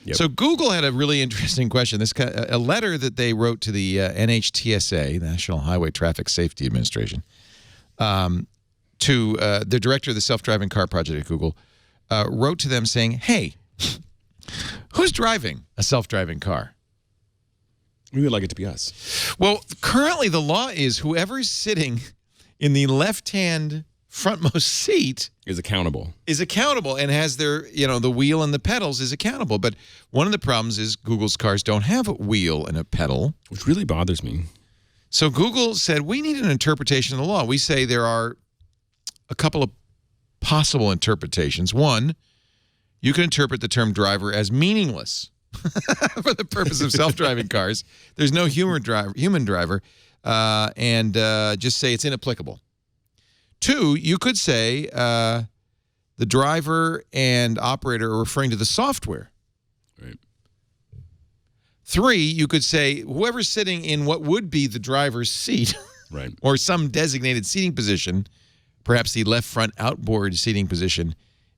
Yep. So Google had a really interesting question. A letter that they wrote to the NHTSA, National Highway Traffic Safety Administration, to the director of the self-driving car project at Google, wrote to them saying, hey, who's driving a self-driving car? We would like it to be us. Well, currently the law is whoever's sitting in the left-hand frontmost seat is accountable and has their, the wheel and the pedals is accountable. But one of the problems is Google's cars don't have a wheel and a pedal. Which really bothers me. So Google said, we need an interpretation of the law. We say there are a couple of possible interpretations. One, you can interpret the term driver as meaningless for the purpose of self-driving cars. There's no human driver, and just say it's inapplicable. Two, you could say the driver and operator are referring to the software. Right. Three, you could say whoever's sitting in what would be the driver's seat right. or some designated seating position, perhaps the left front outboard seating position,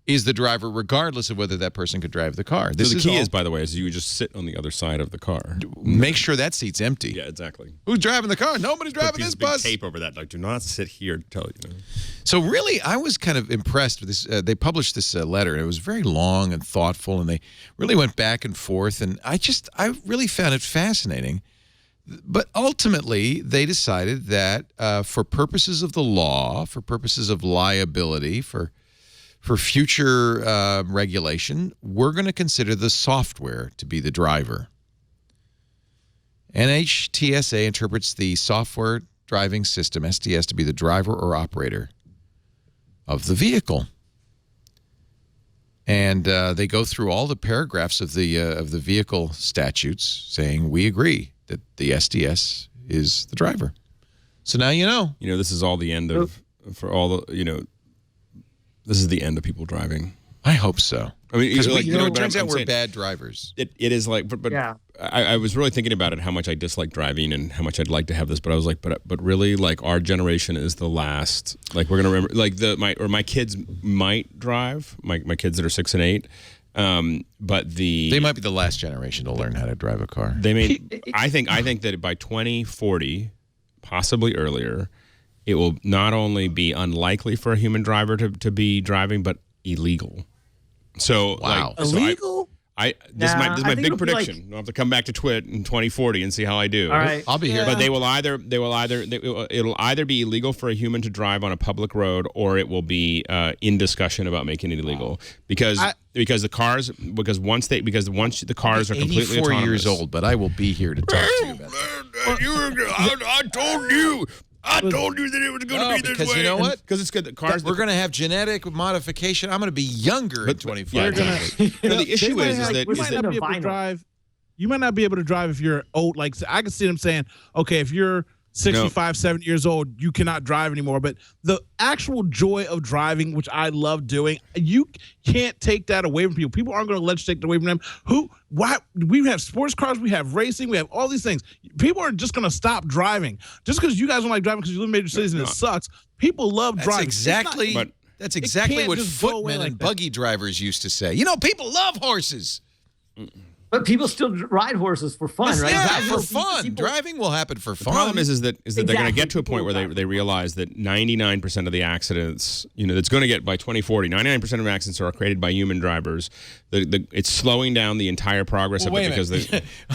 is the driver regardless of whether that person could drive the car. So the key is, by the way, is you just sit on the other side of the car. Make sure that seat's empty. Yeah, exactly. Who's driving the car? Nobody's driving this bus. Tape over that. Like, do not sit here. So really, I was kind of impressed with this. They published this letter, and it was very long and thoughtful, and they really went back and forth, and I really found it fascinating. But ultimately, they decided that for purposes of the law, for purposes of liability, for future regulation, we're going to consider the software to be the driver. NHTSA interprets the software driving system, STS, to be the driver or operator of the vehicle. And they go through all the paragraphs of the vehicle statutes saying, we agree that the STS is the driver. So now you know. This is all the end of, for all the, this is the end of people driving. I hope so. I mean, because it turns out we're bad drivers. It is like, but yeah. I was really thinking about it, how much I dislike driving and how much I'd like to have this. But I was like, but really, like, our generation is the last. Like, we're gonna remember, like my kids might drive. My kids that are 6 and 8. But they might be the last generation to learn how to drive a car. They may. I think that by 2040, possibly earlier, it will not only be unlikely for a human driver to be driving, but illegal. So, wow. Illegal? This is my big prediction. I'll have to come back to TWiT in 2040 and see how I do. All right. I'll be here. But it'll either be illegal for a human to drive on a public road, or it will be in discussion about making it illegal because the cars once the cars are completely autonomous. 84 years old, but I will be here to talk to you about that. I told you that it was going to be this way. Because you know what? Because it's good that cars. We're going to have genetic modification. I'm going to be younger in 25 years. The issue is that you might not be able to drive. You might not be able to drive if you're old. Like, I can see them saying, okay, if you're 65, 70 years old, you cannot drive anymore. But the actual joy of driving, which I love doing, you can't take that away from people. People aren't going to let you take it away from them. Why? We have sports cars, we have racing, we have all these things. People aren't just going to stop driving. Just because you guys don't like driving because you live in major cities and it sucks, people love driving. That's exactly what footmen and buggy drivers used to say. People love horses. But people still ride horses for fun, right? Yeah, for fun. Driving will happen for fun. The problem is that they're going to get to a point where they realize that 99% of the accidents, that's going to get by 2040, 99% of accidents are created by human drivers. It's slowing down the entire progress of it because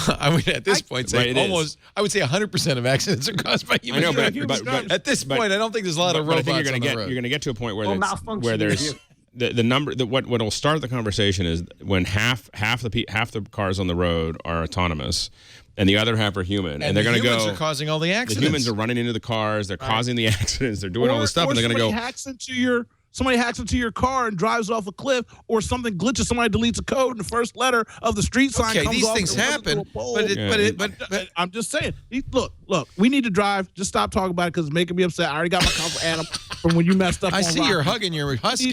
I would at this point say I would say 100% of accidents are caused by human drivers. But at this point, I don't think there's a lot of robots on the road. You're going to get to a point where there's the number that what will start the conversation is when half the cars on the road are autonomous and the other half are human, and they're going to go. The humans are causing all the accidents. The humans are running into the cars. They're causing the accidents. They're doing all this stuff, and they're going to go. Somebody hacks into your car and drives off a cliff, or something glitches. Somebody deletes a code, and the first letter of the street sign comes off. Okay, these things happen, but I'm just saying. Look, we need to drive. Just stop talking about it because it's making me upset. I already got my couple Adam from when you messed up. I see you're hugging your husky.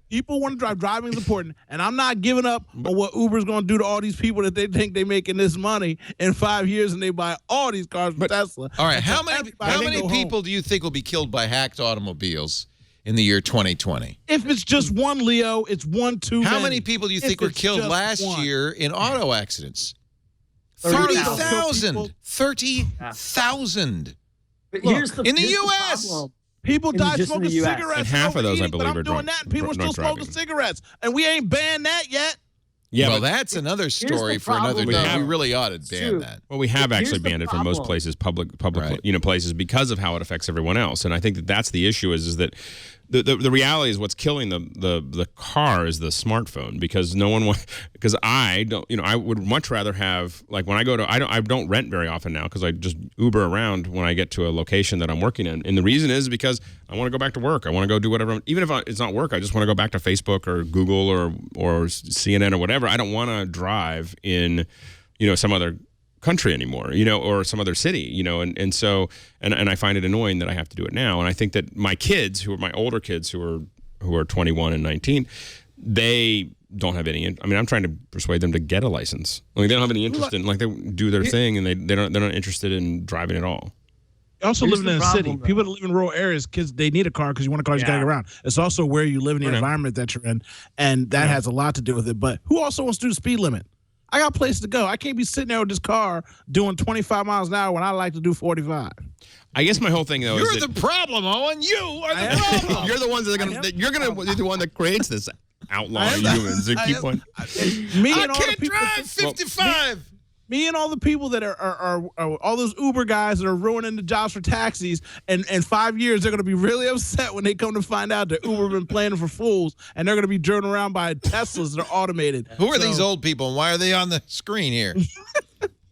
People want to drive. Driving is important, and I'm not giving up on what Uber's going to do to all these people that they think they're making this money in 5 years, and they buy all these cars from Tesla. All right, how many people do you think will be killed by hacked automobiles in the year 2020. If it's just one, Leo, it's one too How many. many people do you If think were it's killed just last one. year in auto accidents? 30,000. 30,000. 30,000. But Look, here's the in the here's US. problem. People die just in smoking the US. cigarettes. And half of those, I overeating, believe, but I'm are doing drunk- that, and people are drunk still smoking driving. cigarettes, and we ain't banned that yet. Yeah, well, but, that's another story the for another problem, day. though. We really ought to ban true. that. well, we have Here's actually the banned it from most problem. places, public Right. places, because of how it affects everyone else. And I think that's the issue is that the reality is what's killing the car is the smartphone, because no one because I don't, I would much rather have, like, when I go to, I don't rent very often now because I just Uber around when I get to a location that I'm working in. And the reason is because I want to go back to work. I want to go do whatever, even if it's not work, I just want to go back to Facebook or Google or CNN or whatever. I don't want to drive in, some other country anymore, or some other city, and so I find it annoying that I have to do it now. And I think that my kids, who are my older kids, who are 21 and 19, they don't have any. I mean, I'm trying to persuade them to get a license. Like, they don't have any interest in, like, they do their thing, and they're not interested in driving at all. Also, Here's living the in a problem, city, though. people that live in rural areas, kids, they need a car because you want a car, you got to get around. It's also where you live in the Okay. environment that you're in, and that has a lot to do with it. But who also wants to do the speed limit? I got places to go. I can't be sitting there with this car doing 25 miles an hour when I like to do 45. I guess my whole thing, though, You're is the that problem, Owen. You are the problem. you're the ones that are going to. You're going to be the one that creates this outlaw of humans. They keep on. Me I and all the can't people, drive 55. me and all the people that are all those Uber guys that are ruining the jobs for taxis, and in 5 years they're going to be really upset when they come to find out that Uber been playing them for fools, and they're going to be driven around by Teslas that are automated. Who are these old people, and why are they on the screen here?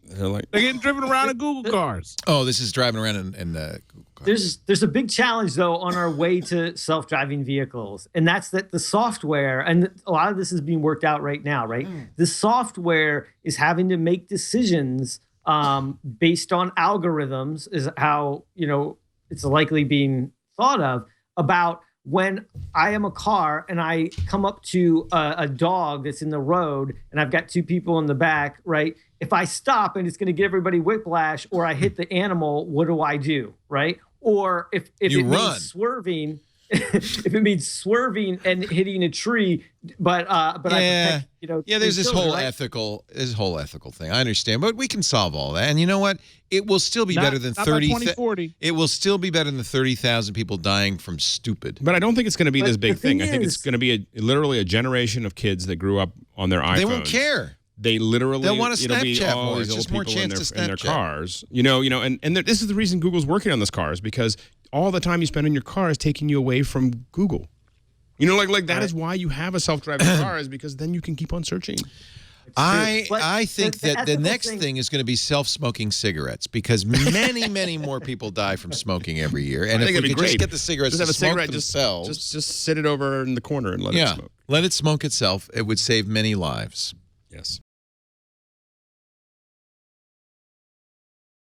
They're like, They're getting driven around in Google cars. Oh, this is driving around in Google cars. There's a big challenge though on our way to self-driving vehicles, and that's that the software, and a lot of this is being worked out right now, right? The software is having to make decisions based on algorithms, is how it's likely being thought of, about when I am a car and I come up to a dog that's in the road and I've got two people in the back, right? If I stop and it's going to give everybody whiplash, or I hit the animal, what do I do, right? Or if You it run. means swerving, if it means swerving and hitting a tree, but I protect, Yeah, there's this children, whole right? ethical thing. I understand, but we can solve all that. And you know what? It will still be better than Not by 30. 2040. It will still be better than 30,000 people dying from stupid. but I don't think it's going to be But this big the thing thing. I think it's is- going to be literally a generation of kids that grew up on their iPhones. They won't care. They literally, They'll want to it'll be Snapchat all more. these It's old just more people in chance their, to in their Snapchat. cars. And this is the reason Google's working on this cars, because all the time you spend in your car is taking you away from Google. Like that is why you have a self-driving car, is because then you can keep on searching. I think the that the ethical next thing is going to be self-smoking cigarettes, because many more people die from smoking every year. And I if think we it'd be could great. just get the cigarettes Just have to a smoke cigarette, themselves, just sit it over in the corner and let it smoke. let it smoke itself, it would save many lives. Yes.